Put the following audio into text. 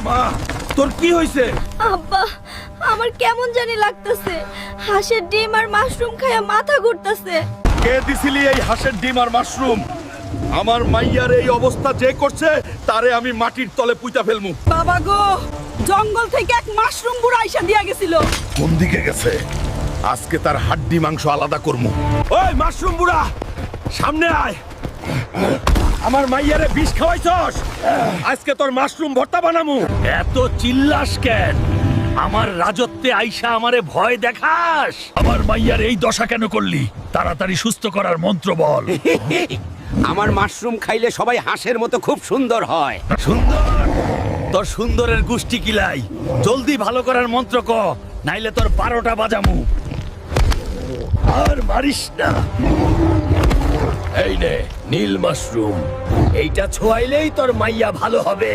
মা তোর কি হইছে? আব্বা, আমার কেমন জানি লাগতেছে। হাঁসের ডিম আর মাশরুম খায়া মাথা ঘুরতেছে। কে দিছিলি এই হাঁসের ডিম আর মাশরুম? আমার মাইয়ার এই অবস্থা যে করছে তারে আমি মাটির তলে পুঁতা ফেলমু। বাবা গো, জঙ্গল থেকে এক মাশরুম বুড়া আইসা দিয়া গেছিল। কোন দিকে গেছে? আজকে তার হাড্ডি মাংস আলাদা করমু। ওই মাশরুম বুড়া, সামনে আয়। আমার মাইয়ারে বিষ খাওয়াইছস, আজকে তোর মাশরুম ভর্তা বানামু। এত চিল্লাস কেন? আমার রাজত্বে আইসা আমারে ভয় দেখাস? আমার মাইয়ার এই দশা কেন করলি? তাড়াতাড়ি সুস্থ করার মন্ত্র বল। আমার মাশরুম খাইলে সবাই হাঁসের মতো খুব সুন্দর হয়। সুন্দর? তোর সুন্দরের গুষ্টি কিলাই। জলদি ভালো করার মন্ত্র ক, নাইলে তোর 12টা বাজামু। আর মারিস না। এই নে নীল মাশরুম, এইটা ছোঁয়াইলেই তোর মাইয়া ভালো হবে।